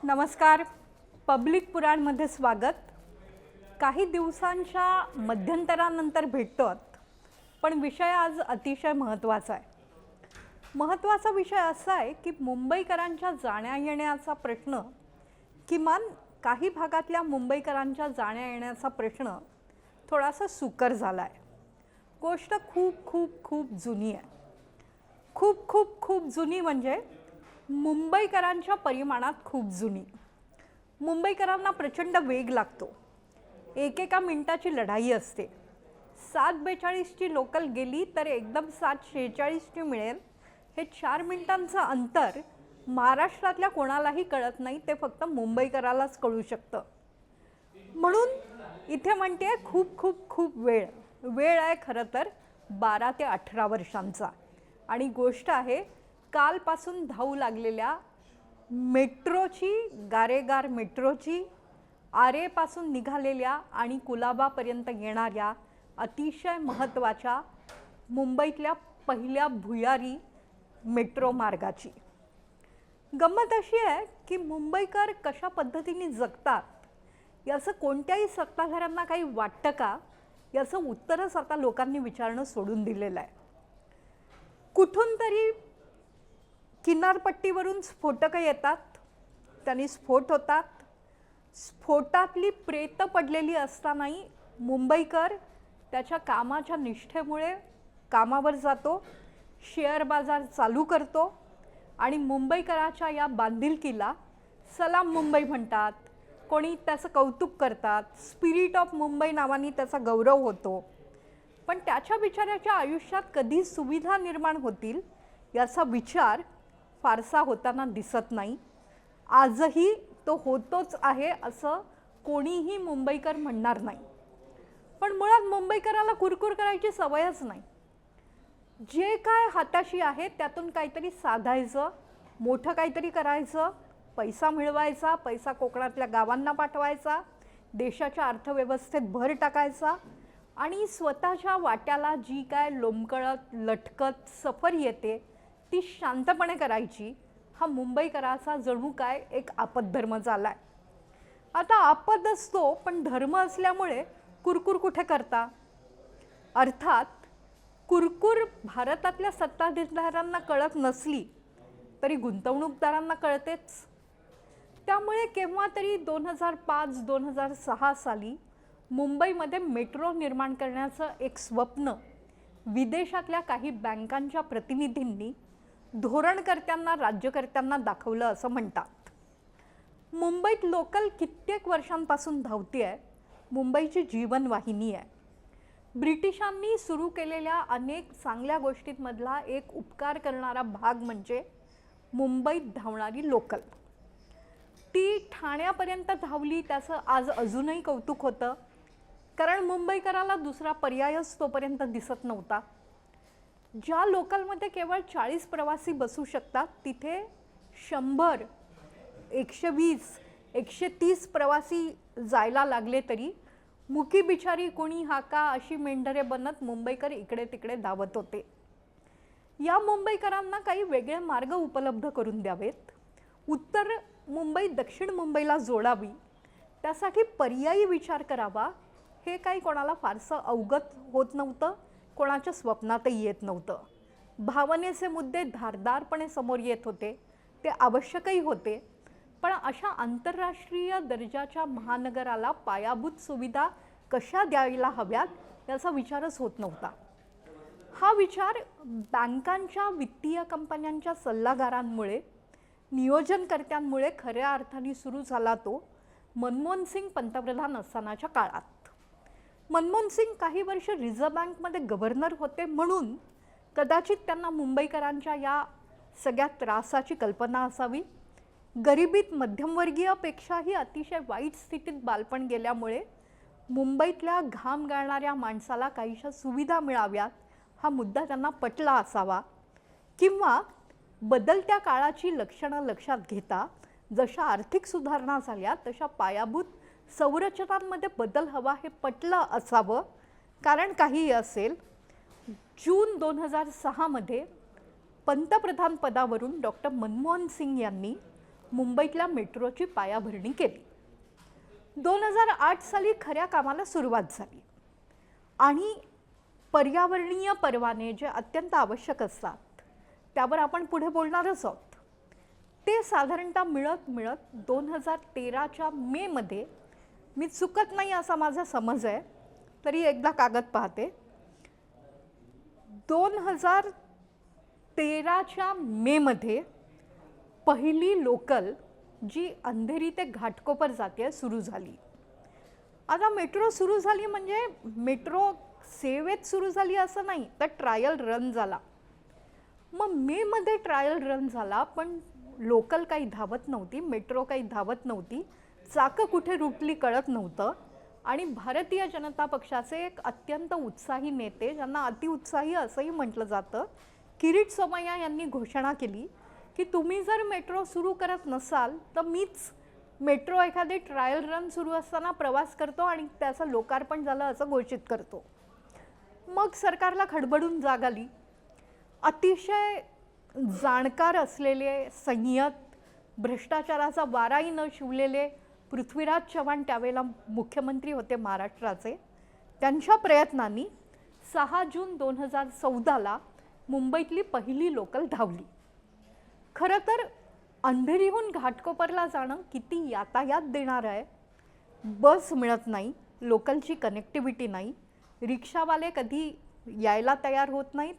नमस्कार. पब्लिक पुराणमध्ये स्वागत. काही दिवसांच्या मध्यंतरानंतर भेटतोत, पण विषय आज अतिशय महत्त्वाचा आहे. महत्त्वाचा विषय असा आहे की मुंबईकरांच्या जाण्या येण्याचा प्रश्न, किमान काही भागातल्या मुंबईकरांच्या जाण्या येण्याचा प्रश्न थोडासा सुकर झाला आहे. गोष्ट खूप खूप खूप जुनी आहे. खूप खूप खूप जुनी म्हणजे मुंबईकरांच्या परिमाणात खूप जुनी. मुंबईकरांना प्रचंड वेग लागतो. एकेका मिनिटाची लढाई असते. 7:42ची लोकल गेली तर एकदम 7:46ची मिळेल हे 4 मिनिटांचं अंतर महाराष्ट्रातल्या कोणालाही कळत नाही. ते फक्त मुंबईकरालाच कळू शकतं. म्हणून इथे म्हणते खूप खूप खूप वेळ आहे खरं तर 12 ते 18 वर्षांचा. आणि गोष्ट आहे कालपासून धावू लागलेल्या मेट्रोची, गारेगार मेट्रोची, आरेपासून निघालेल्या आणि कुलाबापर्यंत येणाऱ्या अतिशय महत्त्वाच्या मुंबईतल्या पहिल्या भुयारी मेट्रो मार्गाची. गंमत अशी आहे की मुंबईकर कशा पद्धतीने जगतात याचं कोणत्याही सत्ताधाऱ्यांना काही वाटतं का, याचं उत्तरच आता लोकांनी विचारणं सोडून दिलेलं आहे. कुठून तरी किनारपट्टीवरून स्फोटकं येतात, त्यांनी स्फोट होतात. स्फोटातली प्रेतं पडलेली असतानाही मुंबईकर त्याच्या कामाच्या निष्ठेमुळे कामावर जातो, शेअर बाजार चालू करतो आणि मुंबईकराच्या या बांधिलकीला सलाम मुंबई म्हणतात. कोणी त्याचं कौतुक करतात. स्पिरिट ऑफ मुंबई नावाने त्याचा गौरव होतो. पण त्याच्या बिचाऱ्याच्या आयुष्यात कधी सुविधा निर्माण होतील याचा विचार फारसा होताना दिसत नाही. आजही तो होतोच आहे असं कोणीही मुंबईकर म्हणणार नाही. पण मुळात मुंबईकराला कुरकुर करायची सवयच नाही. जे काय हाताशी आहे त्यातून काहीतरी साधायचं, मोठं काहीतरी करायचं, पैसा मिळवायचा, पैसा कोकणातल्या गावांना पाठवायचा, देशाच्या अर्थव्यवस्थेत भर टाकायचा आणि स्वतःच्या वाट्याला जी काय लोंबकळत लटकत सफर येते ती शांतपणे करायची. हा मुंबईकराचा जणू काय एक आपदधर्म झाला आहे. आता आपद असतो पण धर्म असल्यामुळे कुरकुर कुठे करता. अर्थात कुरकुर भारतातल्या सत्ताधाऱ्यांना कळत नसली तरी गुंतवणूकदारांना कळतेच. त्यामुळे केव्हा तरी 2005-2006 साली मुंबईमध्ये मेट्रो निर्माण करण्याचं एक स्वप्न विदेशातल्या काही बँकांच्या प्रतिनिधींनी धोरणकर्त्यांना, राज्यकर्त्यांना दाखवलं असं म्हणतात. मुंबईत लोकल कित्येक वर्षांपासून धावती आहे. मुंबईची जीवनवाहिनी आहे. ब्रिटिशांनी सुरू केलेल्या अनेक चांगल्या गोष्टींमधला एक उपकार करणारा भाग म्हणजे मुंबईत धावणारी लोकल. ती ठाण्यापर्यंत धावली त्याचं आज अजूनही कौतुक होतं, कारण मुंबईकराला दुसरा पर्यायच तोपर्यंत दिसत नव्हता. ज्या लोकलमध्ये केवळ 40 प्रवासी बसू शकतात तिथे 100, 120, 130 प्रवासी जायला लागले तरी मुकी बिचारी कोणी हाका अशी मेंढरे बनत मुंबईकर इकडे तिकडे धावत होते. या मुंबईकरांना काही वेगळे मार्ग उपलब्ध करून द्यावेत. उत्तर मुंबई दक्षिण मुंबईला जोडावी, त्यासाठी पर्यायी विचार करावा. हे काही कोणाला फारसं अवगत होत नव्हतं, कोणाच्या स्वप्नातही येत नव्हतं. भावनेचे मुद्दे धारदारपणे समोर येत होते, ते आवश्यकही होते. पण अशा आंतरराष्ट्रीय दर्जाच्या महानगराला पायाभूत सुविधा कशा द्यायला हव्यात याचा विचारच होत नव्हता. हा विचार बँकांच्या, वित्तीय कंपन्यांच्या सल्लागारांमुळे, नियोजनकर्त्यांमुळे खऱ्या अर्थाने सुरू झाला तो मनमोहन सिंग पंतप्रधान असतानाच्या काळात. मनमोहन सिंग काही वर्ष रिझर्व्ह बँकमध्ये गव्हर्नर होते म्हणून कदाचित त्यांना मुंबईकरांच्या या सगळ्या त्रासाची कल्पना असावी. गरिबीत मध्यमवर्गीयपेक्षाही अतिशय वाईट स्थितीत बालपण गेल्यामुळे मुंबईतल्या घाम गाळणाऱ्या माणसाला काहीशा सुविधा मिळाव्यात हा मुद्दा त्यांना पटला असावा. किंवा बदलत्या काळाची लक्षणं लक्षात घेता जशा आर्थिक सुधारणा झाल्या तशा पायाभूत संरचनांमध्ये बदल हवा हे पटलं असावं. कारण काहीही असेल, जून 2006 मध्ये पंतप्रधान पदावरून डॉक्टर मनमोहन सिंग यांनी मुंबईतल्या मेट्रोची पायाभरणी केली. 2008 साली खऱ्या कामाला सुरुवात झाली आणि पर्यावरणीय परवाने जे अत्यंत आवश्यक असतात त्यावर आपण पुढे बोलणारच आहोत. ते साधारणतः मिळत 2013च्या मेमध्ये, मी चुकत नाही असा माझा समज आहे, तरी एकदा कागद पाहते, 2013च्या मेमध्ये पहिली लोकल जी अंधेरी ते घाटकोपर जाते सुरू झाली. आता मेट्रो सुरू झाली म्हणजे मेट्रो सेवेत सुरू झाली असं नाही, तर ट्रायल रन झाला. मग मेमध्ये ट्रायल रन झाला, पण लोकल काही धावत नव्हती, मेट्रो काही धावत नव्हती, चाकं कुठे रुटली कळत नव्हतं. आणि भारतीय जनता पक्षाचे एक अत्यंत उत्साही नेते, ज्यांना अतिउत्साही असंही म्हटलं जातं, किरीट सोमय्या यांनी घोषणा केली की तुम्ही जर मेट्रो सुरू करत नसाल तर मीच मेट्रो एखादे ट्रायल रन सुरू असताना प्रवास करतो आणि त्याचं लोकार्पण झालं असं घोषित करतो. मग सरकारला खडबडून जाग आली. अतिशय जाणकार असलेले, संयत, भ्रष्टाचाराचा वाराही न शिवलेले पृथ्वीराज चव्हाण त्यावेळेला मुख्यमंत्री होते महाराष्ट्राचे. त्यांच्या प्रयत्नांनी 6 जून 2014ला मुंबईतली पहिली लोकल धावली. खरं तर अंधेरीहून घाटकोपरला जाणं किती यातायात देणार आहे. बस मिळत नाही, लोकलची कनेक्टिव्हिटी नाही, रिक्षावाले कधी यायला तयार होत नाहीत,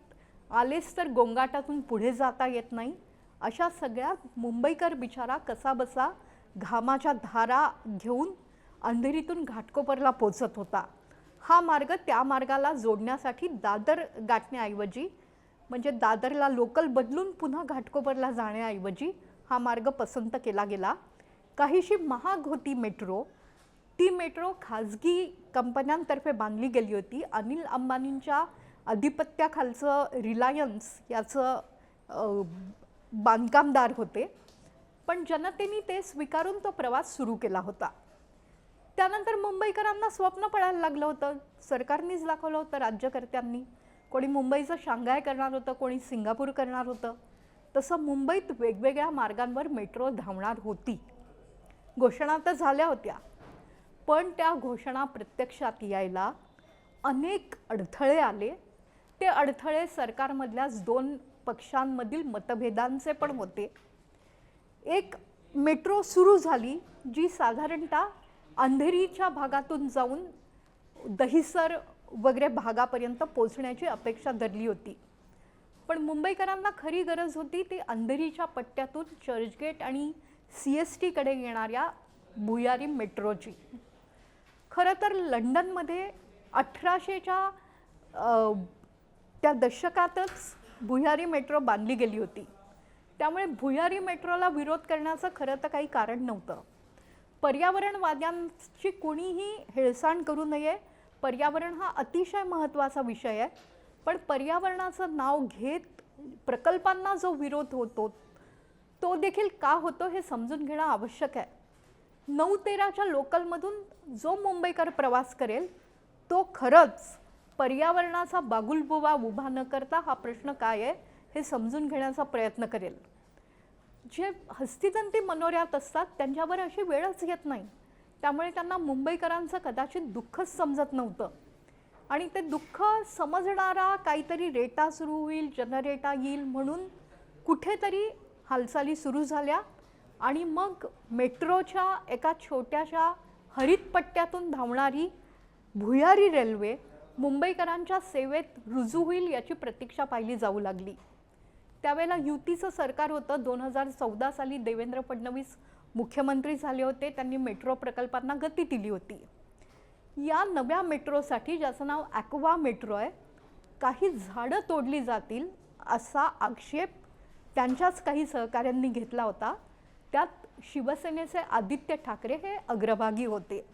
आलेच तर गोंगाटातून पुढे जाता येत नाही. अशा सगळ्यात मुंबईकर बिचारा कसा बसा घामाच्या धारा घेऊन अंधेरीतून घाटकोपरला पोचत होता. हा मार्ग त्या मार्गाला जोडण्यासाठी दादर गाठण्याऐवजी, म्हणजे दादरला लोकल बदलून पुन्हा घाटकोपरला जाण्याऐवजी हा मार्ग पसंत केला गेला. काहीशी महाग होती मेट्रो. ती मेट्रो खाजगी कंपन्यांतर्फे बांधली गेली होती. अनिल अंबानींच्या अधिपत्याखालचं रिलायन्स याचं बांधकामदार होते, पण जनतेने ते स्वीकारून तो प्रवास सुरू केला होता. त्यानंतर मुंबईकरांना स्वप्न पडायला लागलं होतं. सरकारनेच दाखवलं होतं, राज्यकर्त्यांनी. कोणी मुंबईचं शांघाय करणार होतं, कोणी सिंगापूर करणार होतं. तसं मुंबईत वेगवेगळ्या मार्गांवर मेट्रो धावणार होती. घोषणा तर झाल्या होत्या, पण त्या घोषणा प्रत्यक्षात यायला अनेक अडथळे आले. ते अडथळे सरकारमधल्याच 2 पक्षांमधील मतभेदांचे पण होते. एक मेट्रो सुरू झाली जी साधारणतः अंधेरीच्या भागातून जाऊन दहिसर वगैरे भागापर्यंत पोहोचण्याची अपेक्षा धरली होती, पण मुंबईकरांना खरी गरज होती ती अंधेरीच्या पट्ट्यातून चर्चगेट आणि CSTकडे येणाऱ्या भुयारी मेट्रोची. खरं तर लंडनमध्ये 1800च्या त्या दशकातच भुयारी मेट्रो बांधली गेली होती. त्यामुळे भुयारी मेट्रोला विरोध करण्याचं खरं तर काही कारण नव्हतं. पर्यावरणवाद्यांची कोणीही हेळसांड करू नये. पर्यावरण हा अतिशय महत्त्वाचा विषय आहे, पण पर्यावरणाचं नाव घेत प्रकल्पांना जो विरोध होतो तो देखील का होतो हे समजून घेणं आवश्यक आहे. 9-13च्या लोकलमधून जो मुंबईकर प्रवास करेल तो खरंच पर्यावरणाचा बागुलबुवा उभा न करता हा प्रश्न काय आहे हे समजून घेण्याचा प्रयत्न करेल. जे हस्तिदंती मनोऱ्यात असतात त्यांच्यावर अशी वेळच येत नाही, त्यामुळे त्यांना मुंबईकरांचं कदाचित दुःखच समजत नव्हतं. आणि ते दुःख समजणारा काहीतरी रेटा सुरू होईल, जनरेटा येईल म्हणून कुठेतरी हालचाली सुरू झाल्या. आणि मग मेट्रोच्या एका छोट्याशा हरित पट्ट्यातून धावणारी भुयारी रेल्वे मुंबईकरांच्या सेवेत रुजू होईल याची प्रतीक्षा पाहिली जाऊ लागली. त्यावेळेला युतीचं सरकार होतं. 2014 साली देवेंद्र फडणवीस मुख्यमंत्री झाले होते. त्यांनी मेट्रो प्रकल्पांना गती दिली होती. या नव्या मेट्रोसाठी, ज्याचं नाव ॲक्वा मेट्रो आहे, काही झाडं तोडली जातील असा आक्षेप त्यांच्याच काही सहकाऱ्यांनी घेतला होता. त्यात शिवसेनेचे आदित्य ठाकरे हे अग्रभागी होते.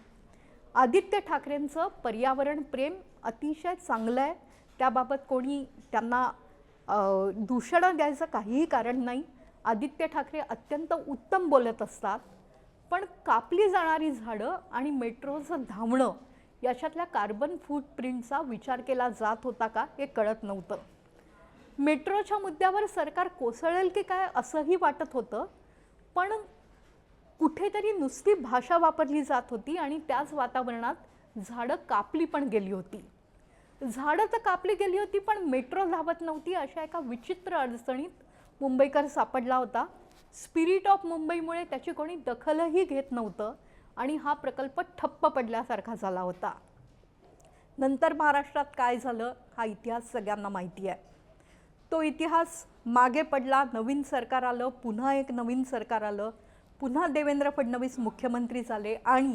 आदित्य ठाकरेंचं पर्यावरण प्रेम अतिशय चांगलं आहे, त्याबाबत कोणी त्यांना दूषणं द्यायचं काहीही कारण नाही. आदित्य ठाकरे अत्यंत उत्तम बोलत असतात, पण कापली जाणारी झाडं आणि मेट्रोचं धावणं याच्यातल्या कार्बन फूटप्रिंटचा विचार केला जात होता का हे कळत नव्हतं. मेट्रोच्या मुद्द्यावर सरकार कोसळेल की काय असंही वाटत होतं, पण कुठेतरी नुसती भाषा वापरली जात होती आणि त्याच वातावरणात झाडं कापली पण गेली होती. झाडं तर कापली गेली होती पण मेट्रो धावत नव्हती. अशा एका विचित्र अडचणीत मुंबईकर सापडला होता. स्पिरिट ऑफ मुंबईमुळे त्याची कोणी दखलही घेत नव्हतं आणि हा प्रकल्प ठप्प पडल्यासारखा झाला होता. नंतर महाराष्ट्रात काय झालं हा इतिहास सगळ्यांना माहिती आहे. तो इतिहास मागे पडला, नवीन सरकार आलं, पुन्हा एक नवीन सरकार आलं, पुन्हा देवेंद्र फडणवीस मुख्यमंत्री झाले आणि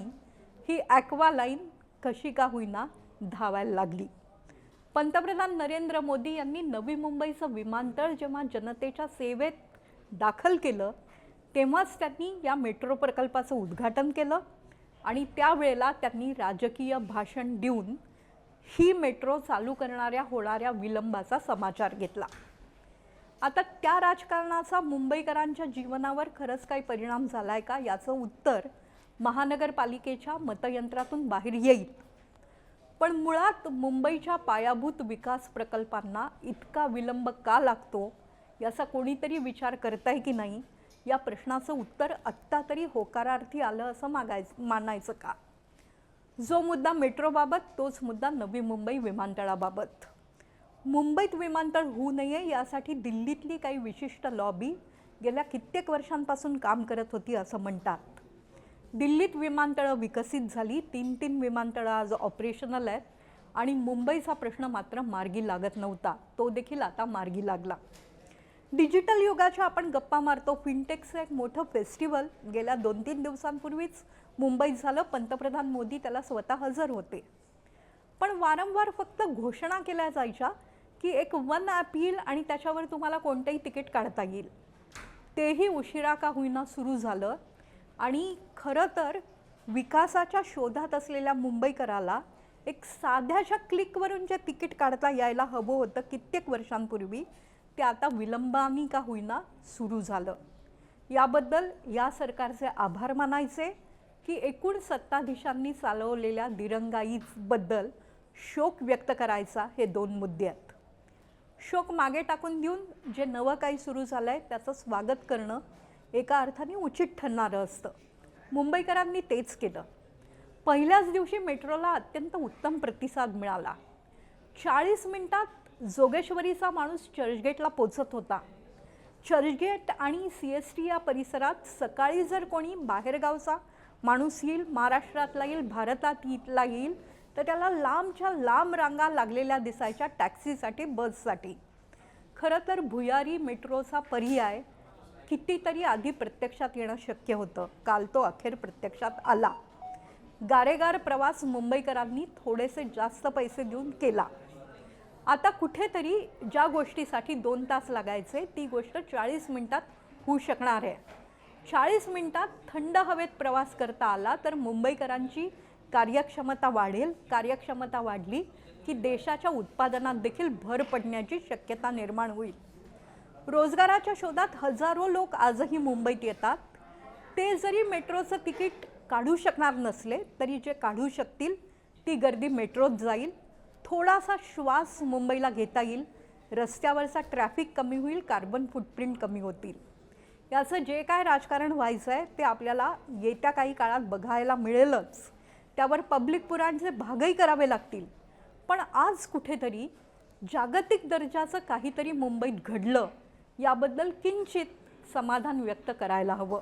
ही ॲक्वा लाईन कशी का होईना धावायला लागली. पंतप्रधान नरेंद्र मोदी यांनी नवी मुंबईचं विमानतळ जेव्हा जनतेच्या सेवेत दाखल केलं तेव्हाच त्यांनी या मेट्रो प्रकल्पाचं उद्घाटन केलं आणि त्यावेळेला त्यांनी राजकीय भाषण देऊन ही मेट्रो चालू करणाऱ्या होणाऱ्या विलंबाचा समाचार घेतला. आता त्या राजकारणाचा मुंबईकरांच्या जीवनावर खरंच काही परिणाम झाला आहे का याचं उत्तर महानगरपालिकेच्या मतयंत्रातून बाहेर येईल. पण मुळात मुंबईच्या पायाभूत विकास प्रकल्पांना इतका विलंब का लागतो याचा कोणीतरी विचार करताय की नाही या प्रश्नाचं उत्तर आत्ता तरी होकारार्थी आलं असं मानायचं का? जो मुद्दा मेट्रोबाबत तोच मुद्दा नवी मुंबई विमानतळाबाबत. मुंबईत विमानतळ होऊ नये यासाठी दिल्लीतली काही विशिष्ट लॉबी गेल्या कित्येक वर्षांपासून काम करत होती असं म्हणतात. दिल्लीत विमानतळं विकसित झाली, 3 विमानतळं आज ऑपरेशनल आहेत आणि मुंबईचा प्रश्न मात्र मार्गी लागत नव्हता. तो देखील आता मार्गी लागला. डिजिटल युगाच्या आपण गप्पा मारतो. फिनटेकचं एक मोठं फेस्टिवल गेल्या 2-3 दिवसांपूर्वीच मुंबईत झालं. पंतप्रधान मोदी त्याला स्वतः हजर होते. पण वारंवार फक्त घोषणा केल्या जायच्या की एक वन ॲप येईल आणि त्याच्यावर तुम्हाला कोणतेही तिकीट काढता येईल. तेही उशिरा का होईना सुरू झालं आणि खरं तर विकासाच्या शोधात असलेल्या मुंबईकराला एक साध्याशा क्लिकवरून जे तिकीट काढता यायला हवं होतं कित्येक वर्षांपूर्वी ते आता विलंबाने का होईना सुरू झालं. याबद्दल या सरकारचे आभार मानायचे की एकूण सत्ताधीशांनी चालवलेल्या दिरंगाईबद्दल शोक व्यक्त करायचा हे 2 मुद्दे आहेत. शोक मागे टाकून देऊन जे नवं काही सुरू झालं आहे त्याचं स्वागत करणं एका अर्थाने उचित ठरणारं असतं. मुंबईकरांनी तेच केलं. पहिल्याच दिवशी मेट्रोला अत्यंत उत्तम प्रतिसाद मिळाला. 40 मिनिटात जोगेश्वरीचा माणूस चर्चगेटला पोचत होता. चर्चगेट आणि CST या परिसरात सकाळी जर कोणी बाहेरगावचा माणूस येईल, महाराष्ट्रातला येईल, भारतात येईल तर त्याला लांबच्या लांब रांगा लागलेल्या दिसायच्या टॅक्सीसाठी, बससाठी. खरं तर भुयारी मेट्रोचा पर्याय कितीतरी आधी प्रत्यक्षात येणं शक्य होतं. काल तो अखेर प्रत्यक्षात आला. गारेगार प्रवास मुंबईकरांनी थोडेसे जास्त पैसे देऊन केला. आता कुठेतरी ज्या गोष्टीसाठी 2 तास लागायचे ती गोष्ट 40 मिनिटात होऊ शकणार आहे. 40 मिनिटात थंड हवेत प्रवास करता आला तर मुंबईकरांची कार्यक्षमता वाढेल. कार्यक्षमता वाढली की देशाच्या उत्पादनात देखील भर पडण्याची शक्यता निर्माण होईल. रोजगाराच्या शोधात हजारो लोक आजही मुंबईत येतात. ते जरी मेट्रोचं तिकीट काढू शकणार नसले तरी जे काढू शकतील ती गर्दी मेट्रोत जाईल. थोडासा श्वास मुंबईला घेता येईल. रस्त्यावरचा ट्रॅफिक कमी होईल, कार्बन फूटप्रिंट कमी होतील. याचं जे काय राजकारण व्हायचं आहे ते आपल्याला येत्या काही काळात बघायला मिळेलच. त्यावर पब्लिक पुराणचे भागही करावे लागतील. पण आज कुठेतरी जागतिक दर्जाचं काहीतरी मुंबईत घडलं याबद्दल किंचित समाधान व्यक्त करायला हवं.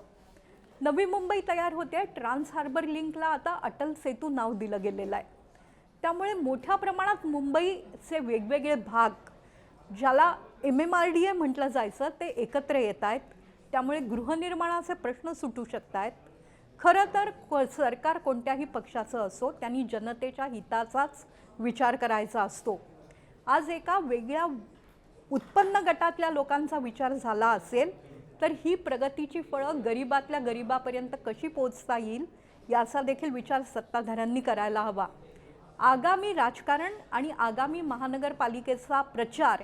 नवी मुंबई तयार होते. ट्रान्स हार्बर लिंकला आता अटल सेतू नाव दिलं गेलेलं आहे. त्यामुळे मोठ्या प्रमाणात मुंबईचे वेगवेगळे भाग ज्याला MMRDA म्हटलं जायचं ते एकत्र येत आहेत. त्यामुळे गृहनिर्माणाचे प्रश्न सुटू शकत आहेत. खरं तर सरकार कोणत्याही पक्षाचं असो त्यांनी जनतेच्या हिताचाच विचार करायचा असतो. आज एका वेगळ्या उत्पन्न गटातल्या लोकांचा विचार झाला असेल तर ही प्रगतीची फळं गरिबातल्या गरिबापर्यंत कशी पोहोचता येईल याचा देखील विचार सत्ताधाऱ्यांनी करायला हवा. आगामी राजकारण आणि आगामी महानगरपालिकेचा प्रचार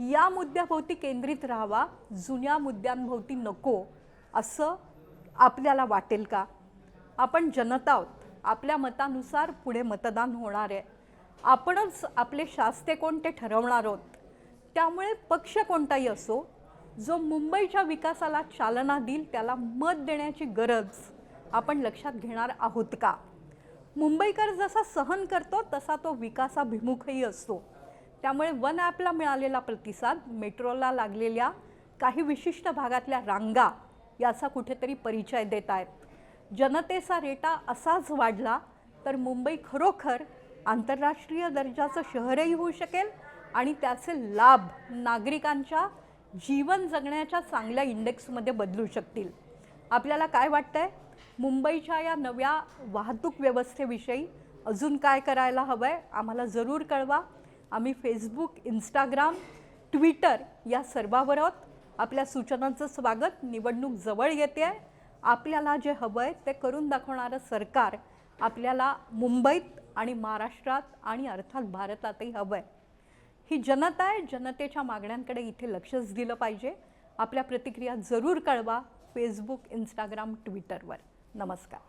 या मुद्द्याभोवती केंद्रित राहावा, जुन्या मुद्द्यांभोवती नको असं आपल्याला वाटेल का? आपण जनता आहोत. आपल्या मतानुसार पुढे मतदान होणार आहे. आपणच आपले शास्ते कोण ते ठरवणार आहोत. त्यामुळे पक्ष कोणताही असो जो मुंबईच्या विकासाला चालना देईल त्याला मत देण्याची गरज आपण लक्षात घेणार आहोत का? मुंबईकर जसा सहन करतो तसा तो विकासाभिमुखही असतो. त्यामुळे वन ॲपला मिळालेला प्रतिसाद, मेट्रोला लागलेल्या काही विशिष्ट भागातल्या रांगा याचा कुठेतरी परिचय देत आहेत. जनतेचा रेटा असाच वाढला तर मुंबई खरोखर आंतरराष्ट्रीय दर्जाचं शहरही होऊ शकेल आणि त्याचे लाभ नागरिकांच्या जीवन जगण्याच्या चांगल्या इंडेक्समध्ये बदलू शकतील. आपल्याला काय वाटतंय? मुंबईच्या या नव्या वाहतूक व्यवस्थेविषयी अजून काय करायला हवं आहे आम्हाला जरूर कळवा. आम्ही फेसबुक, इंस्टाग्राम, ट्विटर या सर्वांवर आहोत. आपल्या सूचनांचं स्वागत. निवडणूक जवळ येते आहे. आपल्याला जे हवं आहे ते करून दाखवणारं सरकार आपल्याला मुंबईत आणि महाराष्ट्रात आणि अर्थात भारतातही हवं आहे. ही जनता आहे. जनतेच्या मागण्यांकडे इथे लक्षच दिलं पाहिजे. आपल्या प्रतिक्रिया जरूर कळवा फेसबुक, इंस्टाग्राम, ट्विटरवर. नमस्कार.